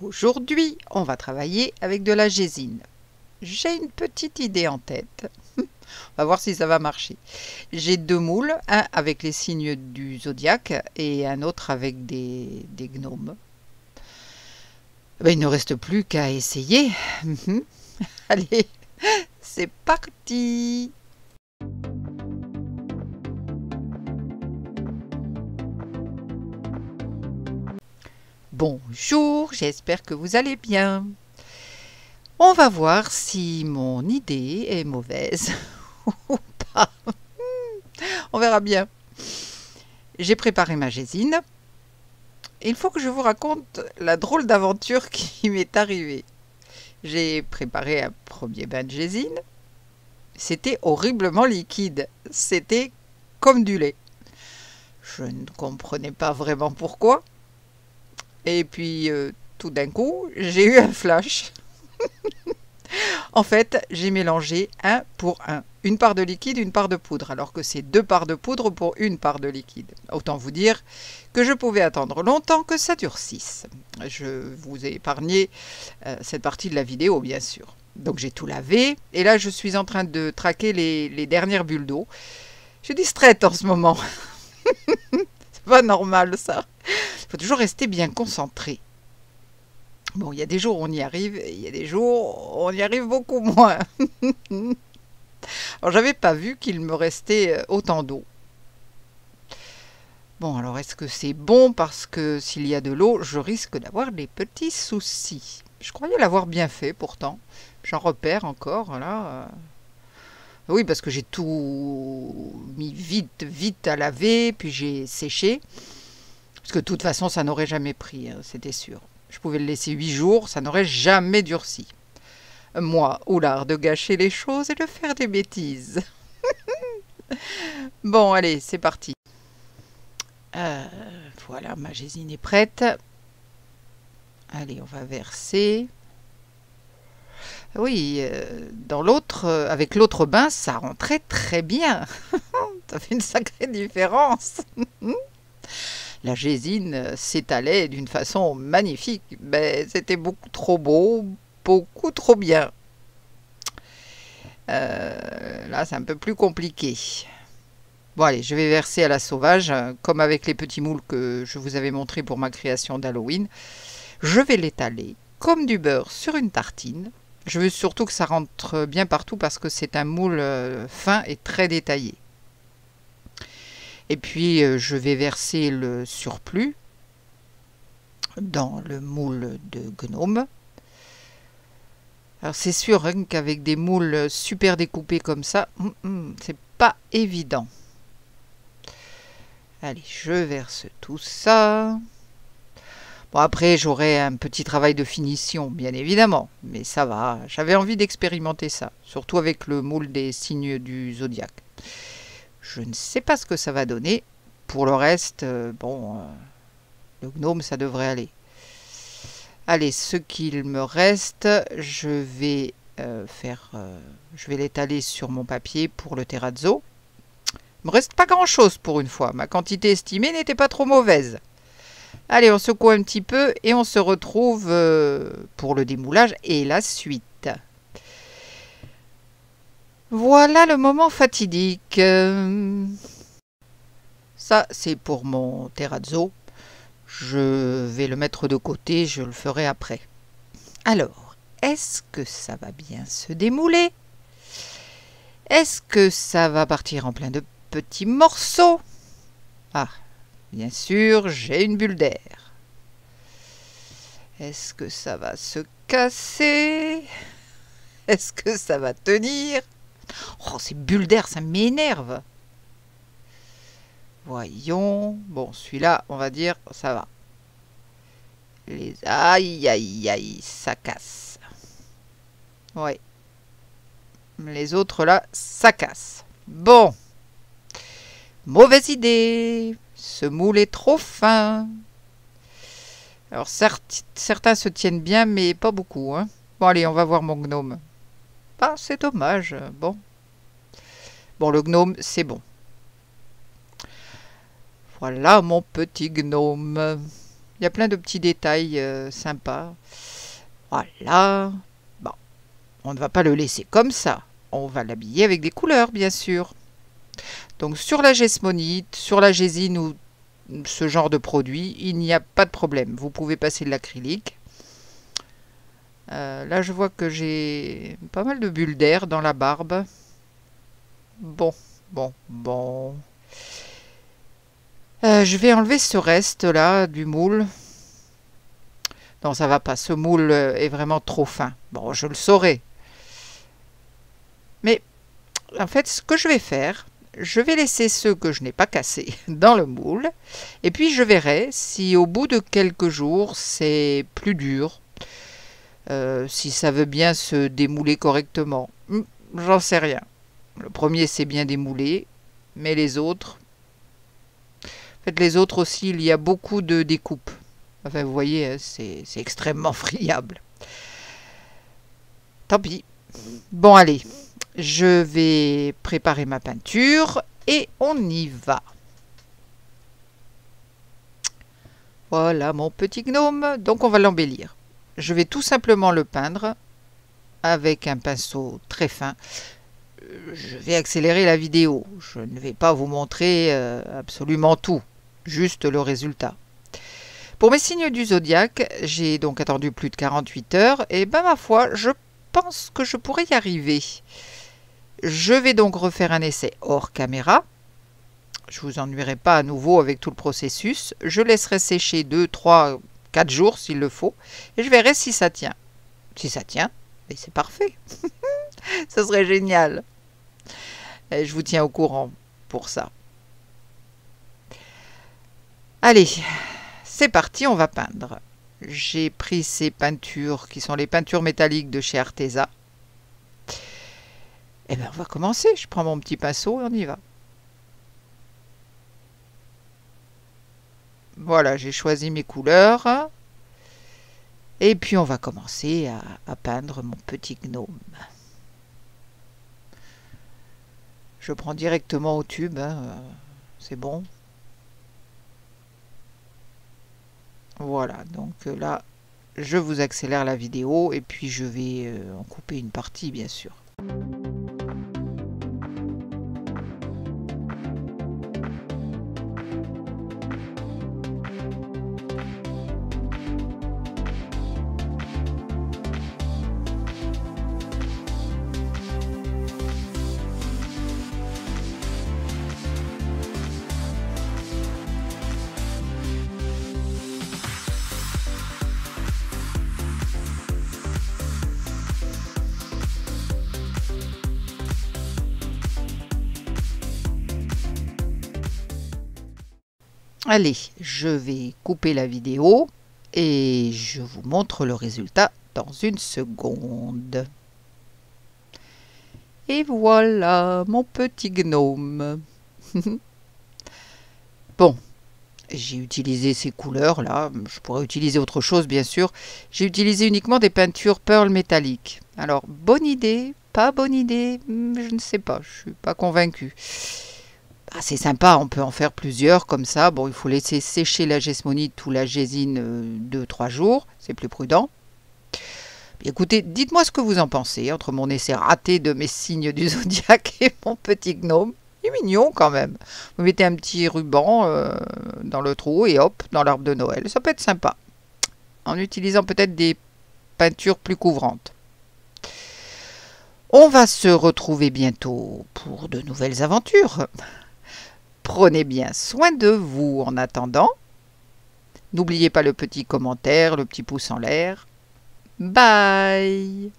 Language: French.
Aujourd'hui, on va travailler avec de la gésine. J'ai une petite idée en tête. On va voir si ça va marcher. J'ai deux moules, un avec les signes du zodiaque et un autre avec des gnomes. Ben, il ne reste plus qu'à essayer. Allez, c'est parti! Bonjour, j'espère que vous allez bien. On va voir si mon idée est mauvaise ou pas. On verra bien. J'ai préparé ma gésine. Il faut que je vous raconte la drôle d'aventure qui m'est arrivée. J'ai préparé un premier bain de gésine. C'était horriblement liquide. C'était comme du lait. Je ne comprenais pas vraiment pourquoi. Et puis, tout d'un coup, j'ai eu un flash. En fait, j'ai mélangé 1 pour 1. Une part de liquide, une part de poudre, alors que c'est 2 parts de poudre pour une part de liquide. Autant vous dire que je pouvais attendre longtemps que ça durcisse. Je vous ai épargné cette partie de la vidéo, bien sûr. Donc j'ai tout lavé, et là je suis en train de traquer les dernières bulles d'eau. Je suis distraite en ce moment. C'est pas normal ça. Il faut toujours rester bien concentré. Bon, il y a des jours où on y arrive, et il y a des jours où on y arrive beaucoup moins. Alors, j'avais pas vu qu'il me restait autant d'eau. Bon, alors est-ce que c'est bon parce que s'il y a de l'eau, je risque d'avoir des petits soucis. Je croyais l'avoir bien fait pourtant. J'en repère encore, là. Oui, parce que j'ai tout mis vite à laver, puis j'ai séché. Parce que de toute façon, ça n'aurait jamais pris, c'était sûr. Je pouvais le laisser 8 jours, ça n'aurait jamais durci. Moi, ou l'art de gâcher les choses et de faire des bêtises. Bon, allez, c'est parti. Voilà, ma gésine est prête. Allez, on va verser. Oui, dans l'autre, avec l'autre bain, ça rentrait très bien. Ça fait une sacrée différence. La gésine s'étalait d'une façon magnifique, mais c'était beaucoup trop beau, beaucoup trop bien. Là, c'est un peu plus compliqué. Bon, allez, je vais verser à la sauvage, comme avec les petits moules que je vous avais montrés pour ma création d'Halloween. Je vais l'étaler comme du beurre sur une tartine. Je veux surtout que ça rentre bien partout parce que c'est un moule fin et très détaillé. Et puis, je vais verser le surplus dans le moule de gnome. Alors, c'est sûr hein, qu'avec des moules super découpés comme ça, c'est pas évident. Allez, je verse tout ça. Bon, après, j'aurai un petit travail de finition, bien évidemment. Mais ça va, j'avais envie d'expérimenter ça. Surtout avec le moule des signes du zodiaque. Je ne sais pas ce que ça va donner. Pour le reste, bon, le gnome, ça devrait aller. Allez, ce qu'il me reste, je vais l'étaler sur mon papier pour le terrazzo. Il me reste pas grand-chose pour une fois. Ma quantité estimée n'était pas trop mauvaise. Allez, on secoue un petit peu et on se retrouve pour le démoulage et la suite. Voilà le moment fatidique. Ça, c'est pour mon terrazzo. Je vais le mettre de côté, je le ferai après. Alors, est-ce que ça va bien se démouler? Est-ce que ça va partir en plein de petits morceaux? Ah, bien sûr, j'ai une bulle d'air. Est-ce que ça va se casser? Est-ce que ça va tenir? Oh, ces bulles d'air, ça m'énerve. Voyons. Bon, celui-là, on va dire, ça va. Aïe, aïe, aïe, ça casse. Ouais. Les autres, là, ça casse. Bon. Mauvaise idée. Ce moule est trop fin. Alors, certains se tiennent bien, mais pas beaucoup. Hein. Bon, allez, on va voir mon gnome. Ah, c'est dommage. Bon. Bon, le gnome, c'est bon. Voilà mon petit gnome. Il y a plein de petits détails sympas. Voilà. Bon, on ne va pas le laisser comme ça. On va l'habiller avec des couleurs, bien sûr. Donc sur la gesmonite, sur la gésine ou ce genre de produit, il n'y a pas de problème. Vous pouvez passer de l'acrylique. Là, je vois que j'ai pas mal de bulles d'air dans la barbe. Bon. Je vais enlever ce reste-là du moule. Non, ça va pas. Ce moule est vraiment trop fin. Bon, je le saurai. Mais, en fait, ce que je vais faire, je vais laisser ceux que je n'ai pas cassés dans le moule. Et puis, je verrai si au bout de quelques jours, c'est plus dur. Si ça veut bien se démouler correctement. J'en sais rien. Le premier s'est bien démoulé, mais les autres... En fait, les autres aussi, il y a beaucoup de découpes. Enfin, vous voyez, c'est extrêmement friable. Tant pis. Bon, allez, je vais préparer ma peinture et on y va. Voilà mon petit gnome. Donc, on va l'embellir. Je vais tout simplement le peindre avec un pinceau très fin. Je vais accélérer la vidéo. Je ne vais pas vous montrer absolument tout, juste le résultat. Pour mes signes du zodiaque, j'ai donc attendu plus de 48 heures et ben ma foi, je pense que je pourrais y arriver. Je vais donc refaire un essai hors caméra. Je ne vous ennuierai pas à nouveau avec tout le processus. Je laisserai sécher 2, 3, 4 jours s'il le faut et je verrai si ça tient. Si ça tient, c'est parfait. Ce serait génial. Et je vous tiens au courant pour ça. Allez, c'est parti, on va peindre. J'ai pris ces peintures qui sont les peintures métalliques de chez Arteza. Et bien on va commencer. Je prends mon petit pinceau et on y va. Voilà, j'ai choisi mes couleurs. Et puis on va commencer à peindre mon petit gnome. Je prends directement au tube, hein, c'est bon. Voilà, donc là, je vous accélère la vidéo et puis je vais en couper une partie, bien sûr. Allez, je vais couper la vidéo et je vous montre le résultat dans une seconde. Et voilà mon petit gnome. Bon, j'ai utilisé ces couleurs là, je pourrais utiliser autre chose bien sûr. J'ai utilisé uniquement des peintures pearl métalliques. Alors, bonne idée, pas bonne idée, je ne sais pas, je ne suis pas convaincue. C'est sympa, on peut en faire plusieurs comme ça. Bon, il faut laisser sécher la gesmonite ou la gésine 2-3 jours, c'est plus prudent. Écoutez, dites-moi ce que vous en pensez entre mon essai raté de mes signes du zodiaque et mon petit gnome. Il est mignon quand même. Vous mettez un petit ruban dans le trou et hop, dans l'arbre de Noël. Ça peut être sympa. En utilisant peut-être des peintures plus couvrantes. On va se retrouver bientôt pour de nouvelles aventures. Prenez bien soin de vous en attendant. N'oubliez pas le petit commentaire, le petit pouce en l'air. Bye!